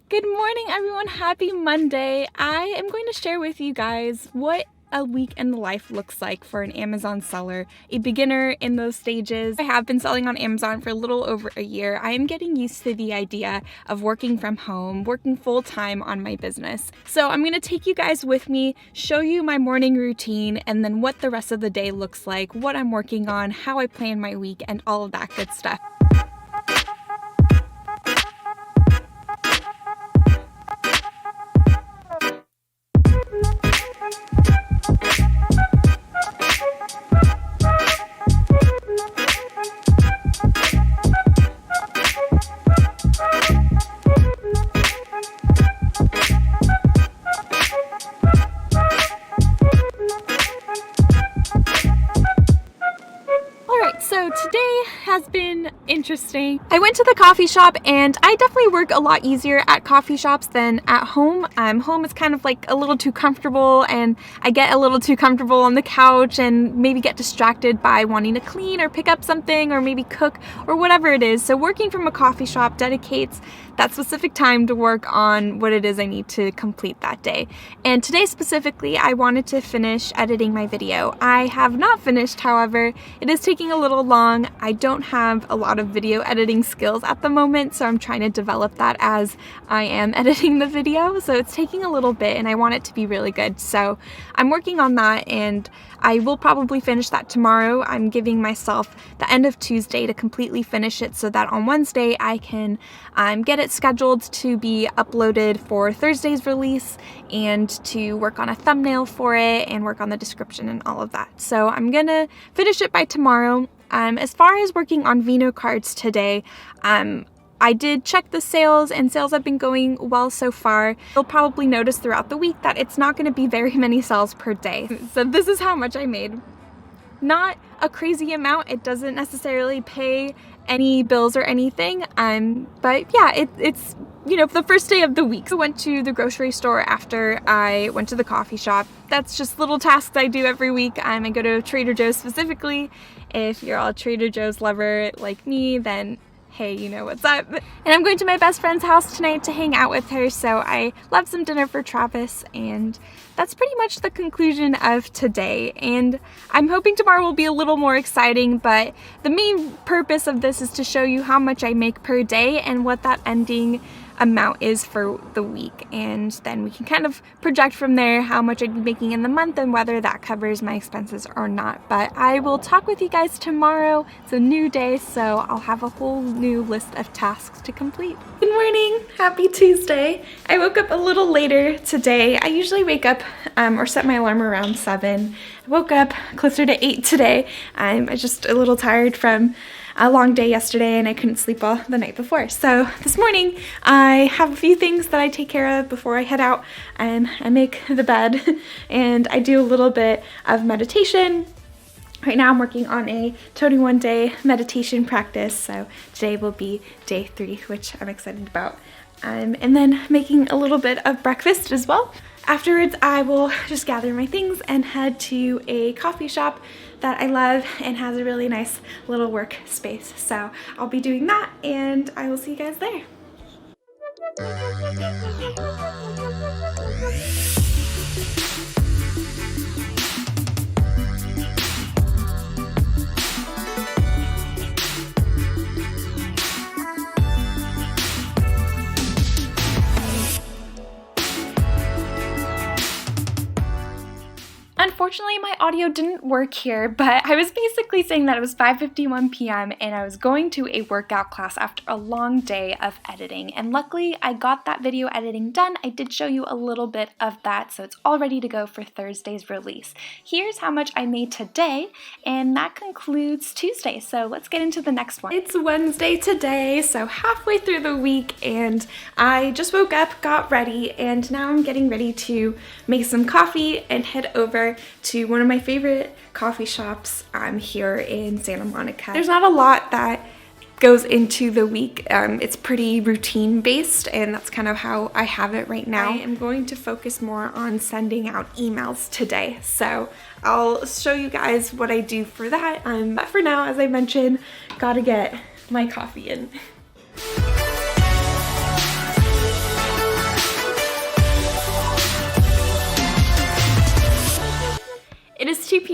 Good morning, everyone. Happy Monday. I am going to share with you guys what a week in the life looks like for an Amazon seller, a beginner in those stages. I have been selling on Amazon for a little over a year. I am getting used to the idea of working from home, working full-time on my business. So I'm going to take you guys with me, show you my morning routine, and then what the rest of the day looks like, what I'm working on, how I plan my week, and all of that good stuff. So today has been interesting. I went to the coffee shop and I definitely work a lot easier at coffee shops than at home. Home is kind of like a little too comfortable, and I get a little too comfortable on the couch and maybe get distracted by wanting to clean or pick up something or maybe cook or whatever it is. So working from a coffee shop dedicates that specific time to work on what it is I need to complete that day. And today specifically, I wanted to finish editing my video. I have not finished, however. It is taking a little long. I don't have a lot of video editing skills at the moment, so I'm trying to develop that as I am editing the video. So it's taking a little bit and I want it to be really good. So I'm working on that and I will probably finish that tomorrow. I'm giving myself the end of Tuesday to completely finish it so that on Wednesday I can get it scheduled to be uploaded for Thursday's release and to work on a thumbnail for it and work on the description and all of that. So I'm gonna finish it by tomorrow. As far as working on Vino cards today, I did check the sales and sales have been going well so far. You'll probably notice throughout the week that it's not going to be very many sales per day. So this is how much I made. Not a crazy amount. It doesn't necessarily pay any bills or anything. But yeah, it's the first day of the week. I went to the grocery store after I went to the coffee shop. That's just little tasks I do every week. I go to Trader Joe's specifically. If you're all a Trader Joe's lover like me, then hey, you know what's up. And I'm going to my best friend's house tonight to hang out with her, so I left some dinner for Travis, and that's pretty much the conclusion of today. And I'm hoping tomorrow will be a little more exciting, but the main purpose of this is to show you how much I make per day and what that ending amount is for the week, and then we can kind of project from there how much I'd be making in the month and whether that covers my expenses or not. But I will talk with you guys tomorrow. It's a new day, so I'll have a whole new list of tasks to complete. Good morning, happy Tuesday. I woke up a little later today. I usually wake up or set my alarm around 7. I woke up closer to 8 today. I'm just a little tired from a long day yesterday and I couldn't sleep all the night before. So this morning I have a few things that I take care of before I head out. I make the bed and I do a little bit of meditation. Right now I'm working on a 21-day meditation practice, so today will be day 3, which I'm excited about. And then making a little bit of breakfast as well. Afterwards, I will just gather my things and head to a coffee shop that I love and has a really nice little work space. So I'll be doing that and I will see you guys there. Unfortunately, my audio didn't work here, but I was basically saying that it was 5:51 p.m. and I was going to a workout class after a long day of editing. And luckily, I got that video editing done. I did show you a little bit of that, so it's all ready to go for Thursday's release. Here's how much I made today, and that concludes Tuesday. So let's get into the next one. It's Wednesday today, so halfway through the week, and I just woke up, got ready, and now I'm getting ready to make some coffee and head over to one of my favorite coffee shops here in Santa Monica. There's not a lot that goes into the week. It's pretty routine based, and that's kind of how I have it right now. I am going to focus more on sending out emails today, so I'll show you guys what I do for that. But for now, as I mentioned, gotta get my coffee in.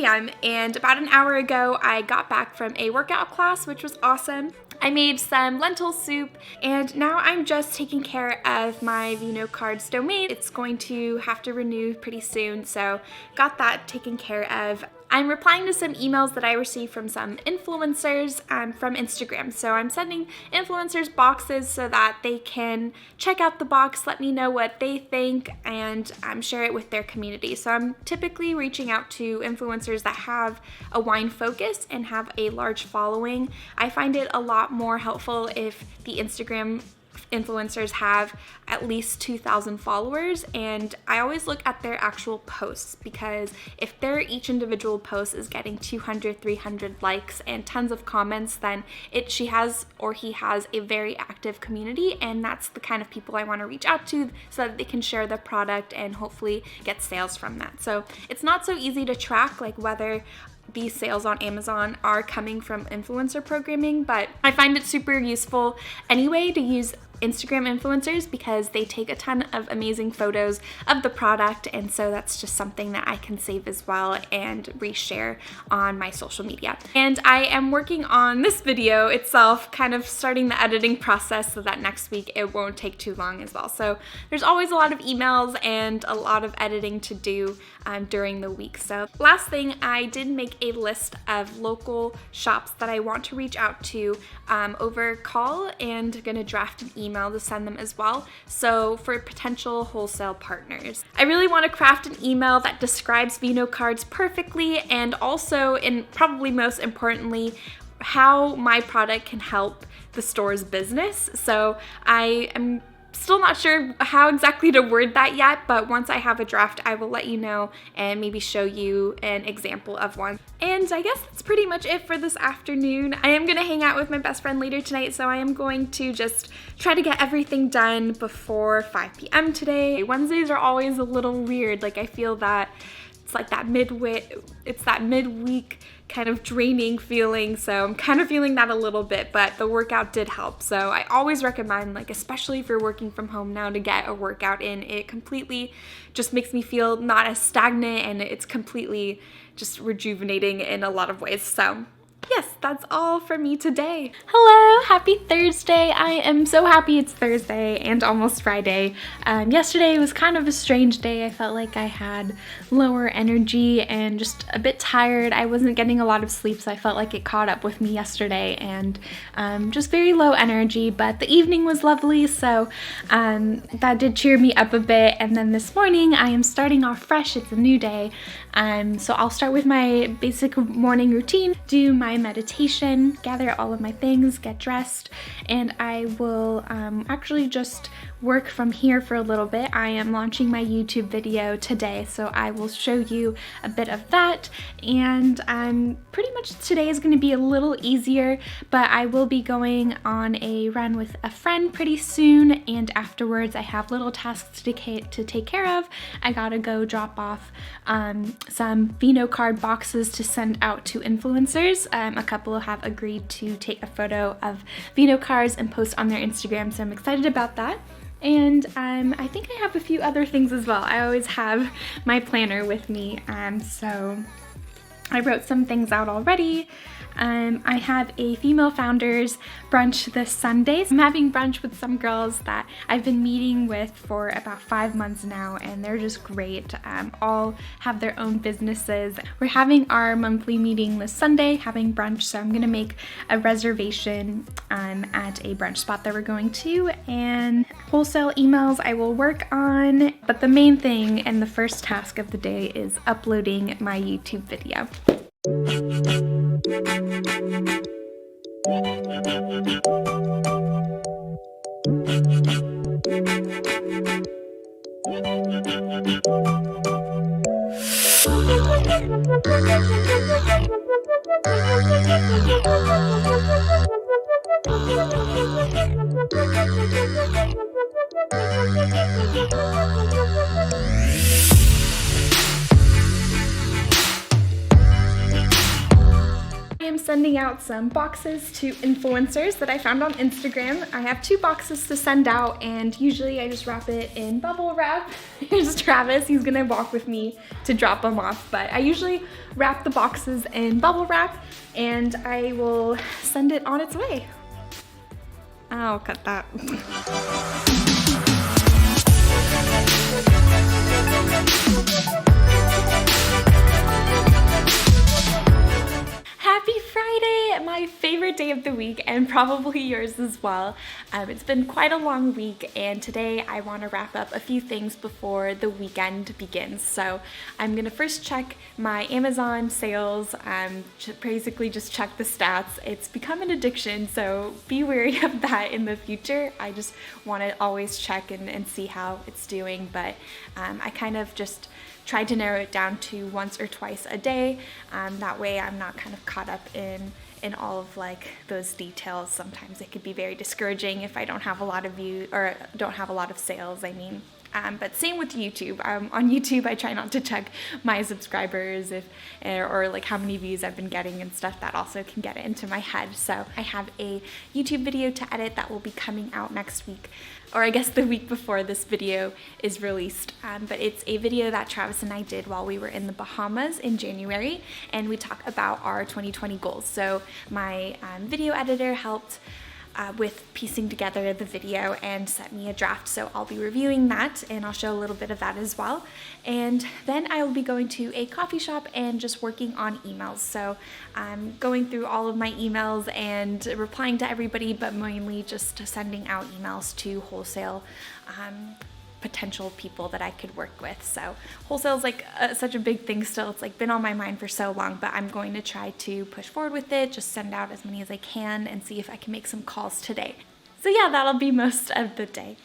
p.m. and about an hour ago I got back from a workout class, which was awesome. I made some lentil soup, and now I'm just taking care of my Vino Cards domain. It's going to have to renew pretty soon, so got that taken care of. I'm replying to some emails that I received from some influencers from Instagram. So I'm sending influencers boxes so that they can check out the box, let me know what they think, and share it with their community. So I'm typically reaching out to influencers that have a wine focus and have a large following. I find it a lot more helpful if the Instagram influencers have at least 2,000 followers, and I always look at their actual posts, because if their each individual post is getting 200, 300 likes and tons of comments, then she has or he has a very active community, and that's the kind of people I want to reach out to so that they can share the product and hopefully get sales from that. So it's not so easy to track like whether these sales on Amazon are coming from influencer programming, but I find it super useful anyway to use Instagram influencers because they take a ton of amazing photos of the product, and so that's just something that I can save as well and reshare on my social media. And I am working on this video itself, kind of starting the editing process so that next week it won't take too long as well. So there's always a lot of emails and a lot of editing to do during the week. So last thing, I did make a list of local shops that I want to reach out to over call, and gonna draft an email to send them as well. So for potential wholesale partners, I really want to craft an email that describes Vino Cards perfectly, and also, and probably most importantly, how my product can help the store's business. So I am still not sure how exactly to word that yet, but once I have a draft, I will let you know and maybe show you an example of one. And I guess that's pretty much it for this afternoon. I am gonna hang out with my best friend later tonight, so I am going to just try to get everything done before 5 p.m. today. Wednesdays are always a little weird. Like, I feel that it's like that midweek kind of draining feeling, so I'm kind of feeling that a little bit, but the workout did help. So I always recommend, like, especially if you're working from home now, to get a workout in. It completely just makes me feel not as stagnant, and it's completely just rejuvenating in a lot of ways. So yes, that's all from me today. Hello, happy Thursday. I am so happy it's Thursday and almost Friday. Yesterday was kind of a strange day. I felt like I had lower energy and just a bit tired. I wasn't getting a lot of sleep, so I felt like it caught up with me yesterday, and just very low energy, but the evening was lovely, so that did cheer me up a bit. And then this morning I am starting off fresh. It's a new day. So I'll start with my basic morning routine, do my meditation, gather all of my things, get dressed, and I will actually just work from here for a little bit. I am launching my YouTube video today, so I will show you a bit of that, and pretty much today is going to be a little easier, but I will be going on a run with a friend pretty soon, and afterwards I have little tasks to take care of. I gotta go drop off some Vino card boxes to send out to influencers. A couple have agreed to take a photo of Vino cards and post on their Instagram, so I'm excited about that. And I think I have a few other things as well. I always have my planner with me, so I wrote some things out already. I have a female founders brunch this Sunday. I'm having brunch with some girls that I've been meeting with for about 5 months now, and they're just great. All have their own businesses. We're having our monthly meeting this Sunday, having brunch, so I'm gonna make a reservation at a brunch spot that we're going to, and wholesale emails I will work on, but the main thing and the first task of the day is uploading my YouTube video. I am so sending out some boxes to influencers that I found on Instagram. I have 2 boxes to send out, and usually I just wrap it in bubble wrap. Here's Travis, he's gonna walk with me to drop them off, but I usually wrap the boxes in bubble wrap and I will send it on its way. I'll cut that. Happy Friday, my favorite day of the week and probably yours as well. It's been quite a long week, and today I want to wrap up a few things before the weekend begins. So I'm going to first check my Amazon sales, basically just check the stats. It's become an addiction, so be wary of that in the future. I just want to always check and see how it's doing, but I kind of just tried to narrow it down to once or twice a day. That way I'm not kind of caught up in all of like those details. Sometimes it could be very discouraging if I don't have a lot of views or don't have a lot of sales, I mean. But same with YouTube. On YouTube, I try not to check my subscribers or like how many views I've been getting and stuff. That also can get into my head. So I have a YouTube video to edit that will be coming out next week, or I guess the week before this video is released. But it's a video that Travis and I did while we were in the Bahamas in January, and we talk about our 2020 goals. So my video editor helped with piecing together the video and sent me a draft, so I'll be reviewing that and I'll show a little bit of that as well. And then I will be going to a coffee shop and just working on emails. So I'm going through all of my emails and replying to everybody, but mainly just sending out emails to wholesale potential people that I could work with. So wholesale is like such a big thing still. It's like been on my mind for so long, but I'm going to try to push forward with it, just send out as many as I can and see if I can make some calls today. So yeah, that'll be most of the day.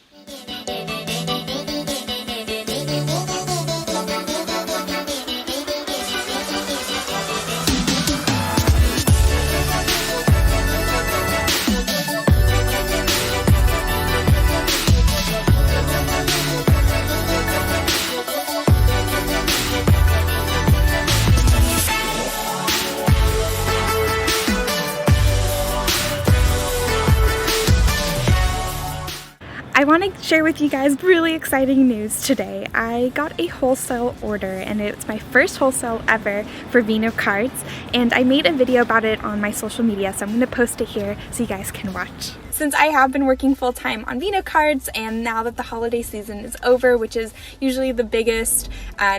I want to share with you guys really exciting news today. I got a wholesale order, and it's my first wholesale ever for Vino cards, and I made a video about it on my social media, so I'm going to post it here so you guys can watch. Since I have been working full-time on Vino cards, and now that the holiday season is over, which is usually the biggest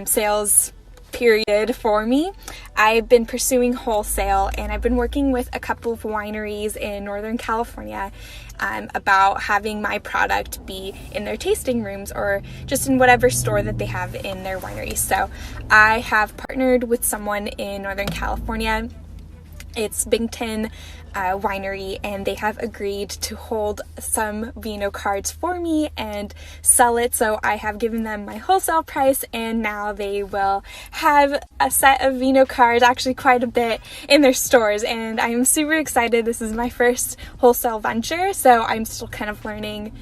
sales period for me, I've been pursuing wholesale, and I've been working with a couple of wineries in Northern California about having my product be in their tasting rooms or just in whatever store that they have in their winery. So I have partnered with someone in Northern California. It's Bington Winery, and they have agreed to hold some Vino cards for me and sell it. So I have given them my wholesale price, and now they will have a set of Vino cards, actually quite a bit, in their stores, and I'm super excited. This is my first wholesale venture, so I'm still kind of learning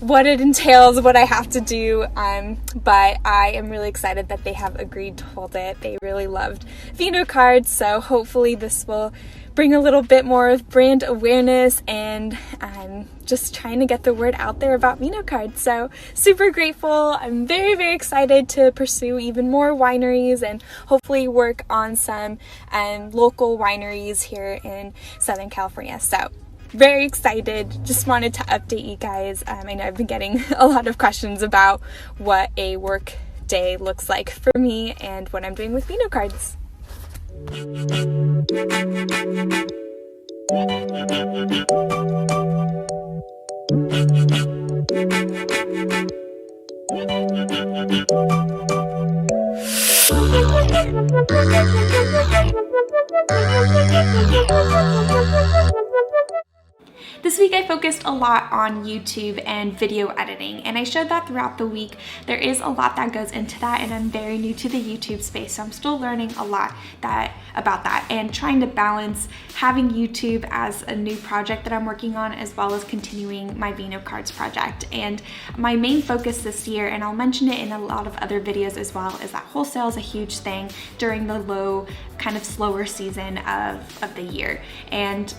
what it entails, what I have to do, but I am really excited that they have agreed to hold it. They really loved Vino cards, so hopefully this will bring a little bit more of brand awareness and just trying to get the word out there about Vino cards. So super grateful. I'm very, very excited to pursue even more wineries and hopefully work on some local wineries here in Southern California. So very excited. Just wanted to update you guys. I know I've been getting a lot of questions about what a work day looks like for me and what I'm doing with Vino cards. This week I focused a lot on YouTube and video editing, and I showed that throughout the week. There is a lot that goes into that, and I'm very new to the YouTube space, so I'm still learning a lot about that and trying to balance having YouTube as a new project that I'm working on, as well as continuing my Vino Cards project. And my main focus this year, and I'll mention it in a lot of other videos as well, is that wholesale is a huge thing during the low, kind of slower season of the year. And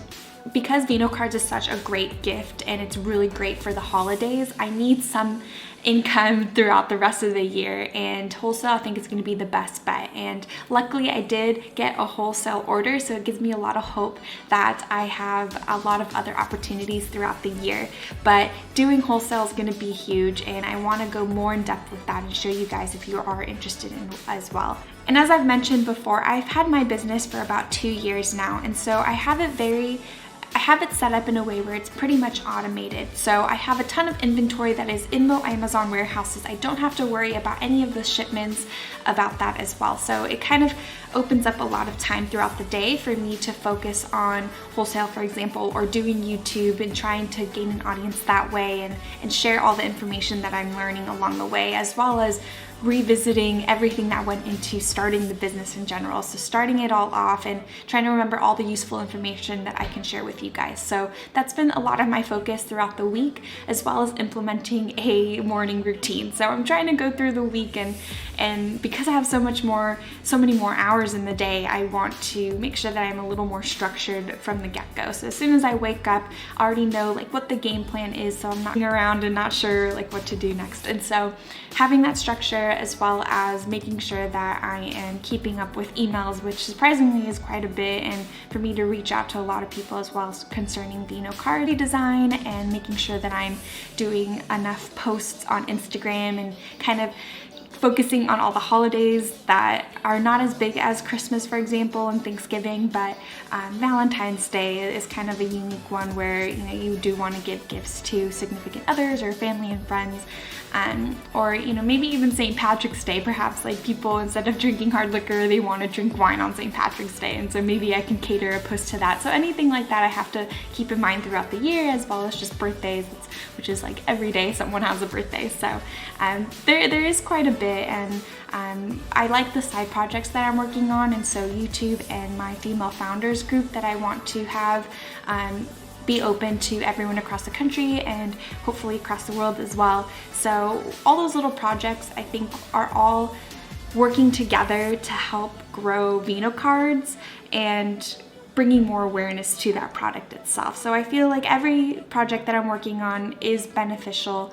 because Vino Cards is such a great gift and it's really great for the holidays, I need some income throughout the rest of the year, and wholesale I think is going to be the best bet. And luckily I did get a wholesale order, so it gives me a lot of hope that I have a lot of other opportunities throughout the year. But doing wholesale is going to be huge, and I want to go more in depth with that and show you guys if you are interested in as well. And as I've mentioned before, I've had my business for about 2 years now, and so I have it set up in a way where it's pretty much automated. So I have a ton of inventory that is in the Amazon warehouses. I don't have to worry about any of the shipments about that as well. So it kind of opens up a lot of time throughout the day for me to focus on wholesale, for example, or doing YouTube and trying to gain an audience that way, and share all the information that I'm learning along the way, as well as revisiting everything that went into starting the business in general. So starting it all off and trying to remember all the useful information that I can share with you guys. So that's been a lot of my focus throughout the week, as well as implementing a morning routine. So I'm trying to go through the week, and because I have so many more hours in the day, I want to make sure that I'm a little more structured from the get-go. So as soon as I wake up, I already know like what the game plan is, so I'm not running around and not sure like what to do next. And so having that structure, as well as making sure that I am keeping up with emails, which surprisingly is quite a bit, and for me to reach out to a lot of people as well concerning Vino card design, and making sure that I'm doing enough posts on Instagram and kind of focusing on all the holidays that are not as big as Christmas, for example, and Thanksgiving, but Valentine's Day is kind of a unique one where you do want to give gifts to significant others or family and friends. Or maybe even St. Patrick's Day, perhaps like people, instead of drinking hard liquor, they want to drink wine on St. Patrick's Day, and so maybe I can cater a post to that. So anything like that I have to keep in mind throughout the year, as well as just birthdays, which is like every day someone has a birthday. So there is quite a bit, and I like the side projects that I'm working on, and so YouTube and my female founders group that I want to have be open to everyone across the country and hopefully across the world as well. So all those little projects I think are all working together to help grow Vino Cards and bringing more awareness to that product itself. So I feel like every project that I'm working on is beneficial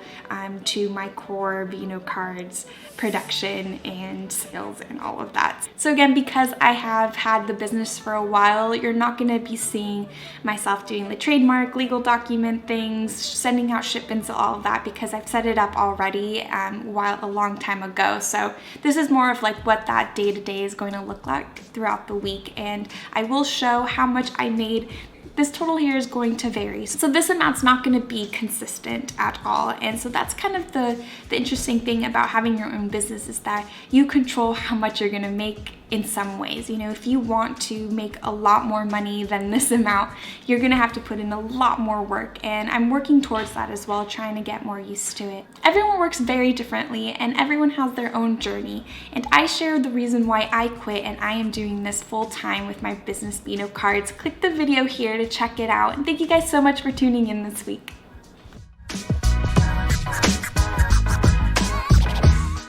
to my core Vino Cards production and sales and all of that. So again, because I have had the business for a while, you're not going to be seeing myself doing the trademark, legal document things, sending out shipments, all of that, because I've set it up already a long time ago. So this is more of like what that day-to-day is going to look like throughout the week, and I will show how much I made. This total here is going to vary. So this amount's not going to be consistent at all. And so that's kind of the interesting thing about having your own business, is that you control how much you're going to make in some ways. If you want to make a lot more money than this amount, you're going to have to put in a lot more work. And I'm working towards that as well, trying to get more used to it. Everyone works very differently, and everyone has their own journey. And I share the reason why I quit and I am doing this full time with my business, Vino Cards. Click the video here to check it out. And thank you guys so much for tuning in this week.